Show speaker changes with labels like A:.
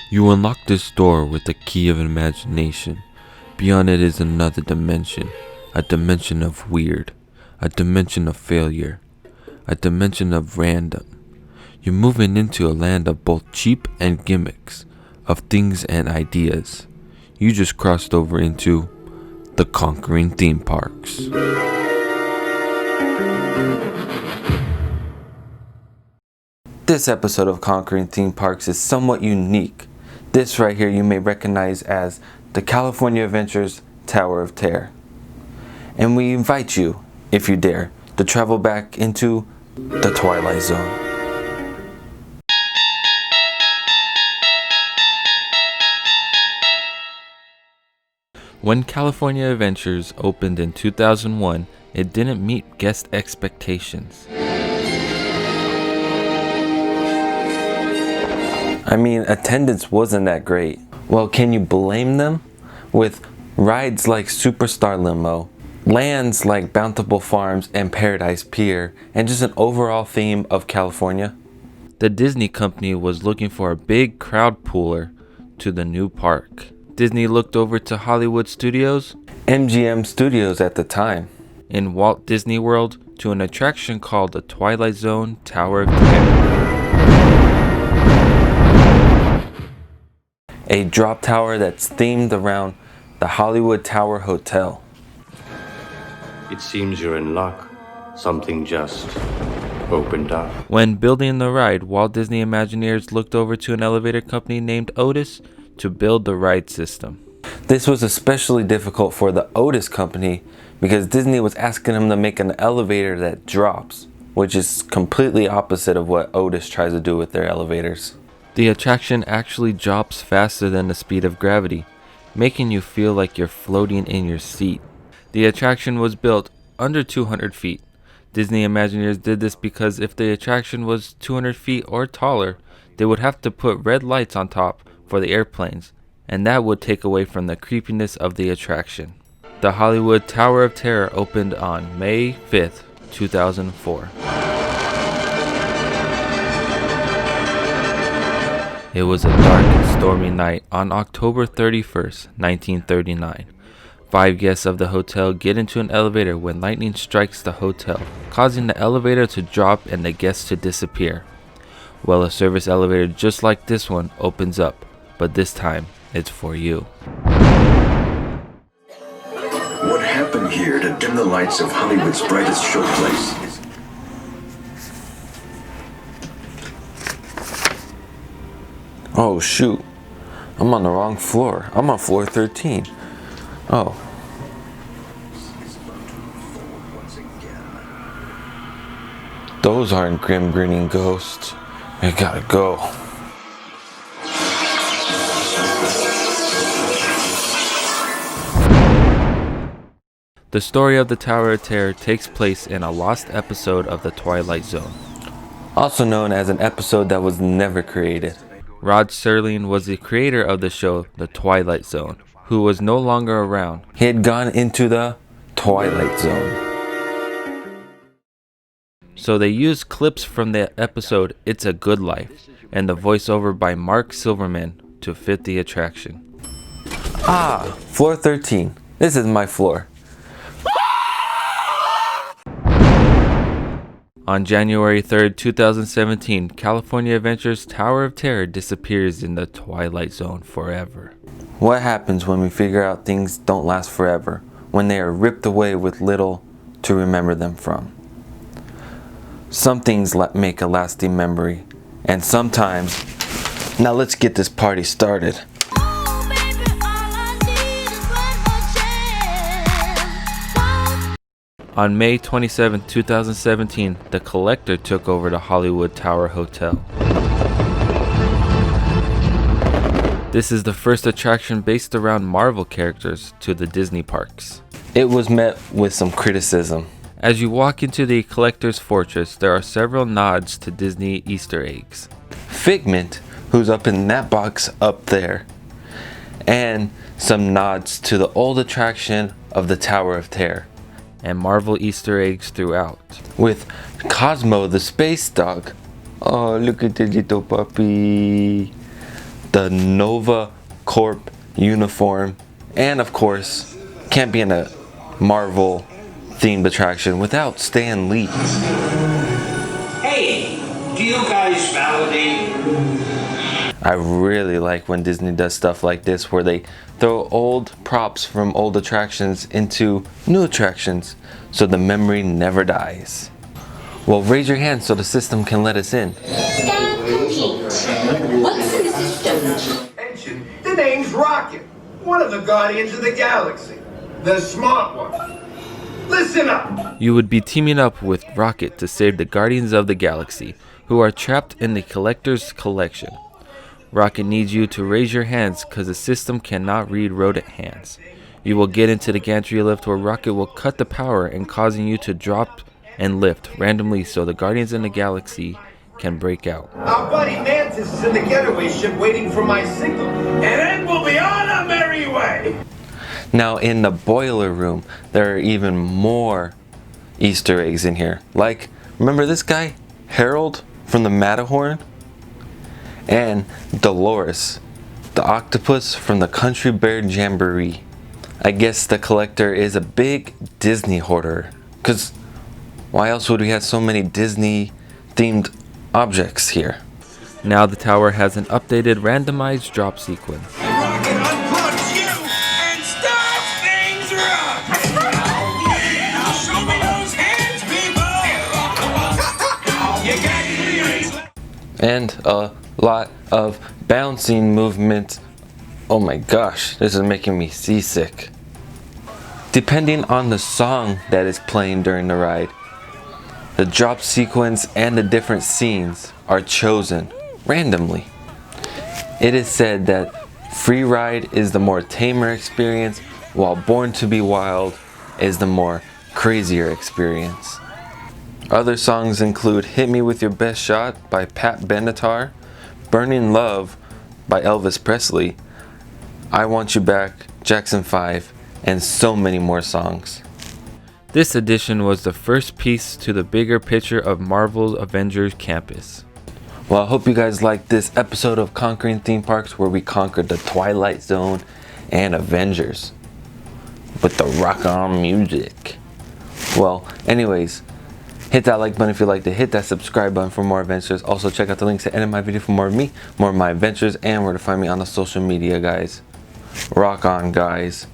A: You unlock this door with the key of imagination. Beyond it is another dimension. A dimension of weird. A dimension of failure. A dimension of random. You're moving into a land of both cheap and gimmicks. Of things and ideas. You just crossed over into the Conquering Theme Parks. This episode of Conquering Theme Parks is somewhat unique. This right here you may recognize as the California Adventures Tower of Terror. And we invite you, if you dare, to travel back into the Twilight Zone. When California Adventures opened in 2001, it didn't meet guest expectations. I mean, attendance wasn't that great. Well, can you blame them? With rides like Superstar Limo, lands like Bountiful Farms and Paradise Pier, and just an overall theme of California. The Disney company was looking for a big crowd pooler to the new park. Disney looked over to Hollywood Studios, MGM Studios at the time, in Walt Disney World to an attraction called the Twilight Zone Tower of Terror. A drop tower that's themed around the Hollywood Tower Hotel.
B: It seems you're in luck. Something just opened up.
A: When building the ride, Walt Disney Imagineers looked over to an elevator company named Otis to build the ride system. This was especially difficult for the Otis company because Disney was asking them to make an elevator that drops, which is completely opposite of what Otis tries to do with their elevators. The attraction actually drops faster than the speed of gravity, making you feel like you're floating in your seat. The attraction was built under 200 feet. Disney Imagineers did this because if the attraction was 200 feet or taller, they would have to put red lights on top for the airplanes, and that would take away from the creepiness of the attraction. The Hollywood Tower of Terror opened on May 5th, 2004. It was a dark and stormy night on October 31st, 1939. 5 guests of the hotel get into an elevator when lightning strikes the hotel, causing the elevator to drop and the guests to disappear. Well, a service elevator just like this one opens up, but this time it's for you.
C: What happened here to dim the lights of Hollywood's brightest showplace?
A: Oh shoot, I'm on the wrong floor. I'm on floor 13. Oh. Those aren't grim grinning ghosts. I gotta go. The story of the Tower of Terror takes place in a lost episode of the Twilight Zone, also known as an episode that was never created. Rod Serling was the creator of the show The Twilight Zone, who was no longer around. He had gone into the Twilight Zone. So they used clips from the episode It's a Good Life and the voiceover by Mark Silverman to fit the attraction. Ah, floor 13. This is my floor. On January 3rd, 2017, California Adventures Tower of Terror disappears in the Twilight Zone forever. What happens when we figure out things don't last forever, when they are ripped away with little to remember them from? Some things make a lasting memory, and sometimes... Now let's get this party started. On May 27, 2017, The Collector took over the Hollywood Tower Hotel. This is the first attraction based around Marvel characters to the Disney parks. It was met with some criticism. As you walk into the Collector's Fortress, there are several nods to Disney Easter eggs. Figment, who's up in that box up there, and some nods to the old attraction of the Tower of Terror, and Marvel Easter eggs throughout. With Cosmo the space dog. Oh, look at the little puppy. the Nova Corp uniform, and of course, can't be in a Marvel themed attraction without Stan Lee.
D: Hey, do you guys validate?
A: I really like when Disney does stuff like this where they throw old props from old attractions into new attractions so the memory never dies. Well, raise your hand so the system can let us in.
E: Scan complete. What's in the system?
F: Mention, the name's Rocket, one of the Guardians of the Galaxy, the smart one. Listen up.
A: You would be teaming up with Rocket to save the Guardians of the Galaxy, who are trapped in the Collector's Collection. Rocket needs you to raise your hands because the system cannot read rodent hands. You will get into the gantry lift where Rocket will cut the power and causing you to drop and lift randomly so the Guardians in the Galaxy can break out.
F: Our buddy Mantis is in the getaway ship waiting for my signal, and then we'll be on our merry way.
A: Now in the boiler room, there are even more Easter eggs in here. Like, remember this guy, Harold from the Matterhorn? And Dolores, the octopus from the Country Bear Jamboree. I guess the collector is a big Disney hoarder, because why else would we have so many Disney themed objects here? Now the tower has an updated randomized drop sequence.
D: Rocket unplugs you and starts things right. Now show me those hands, people. You got clearance.
A: And a lot of bouncing movement. Oh my gosh, this is making me seasick. Depending on the song that is playing during the ride, the drop sequence and the different scenes are chosen randomly. It is said that Free Ride is the more tamer experience, while Born to Be Wild is the more crazier experience. Other songs include Hit Me With Your Best Shot by Pat Benatar, Burning Love by Elvis Presley, I Want You Back, Jackson 5, and so many more songs. This edition was the first piece to the bigger picture of Marvel's Avengers Campus. Well, I hope you guys liked this episode of Conquering Theme Parks where we conquered the Twilight Zone and Avengers with the rock on music. Well, anyways, hit that like button if you liked it. Hit that subscribe button for more adventures. Also, check out the links at the end of my video for more of me, more of my adventures, and where to find me on the social media, guys. Rock on, guys.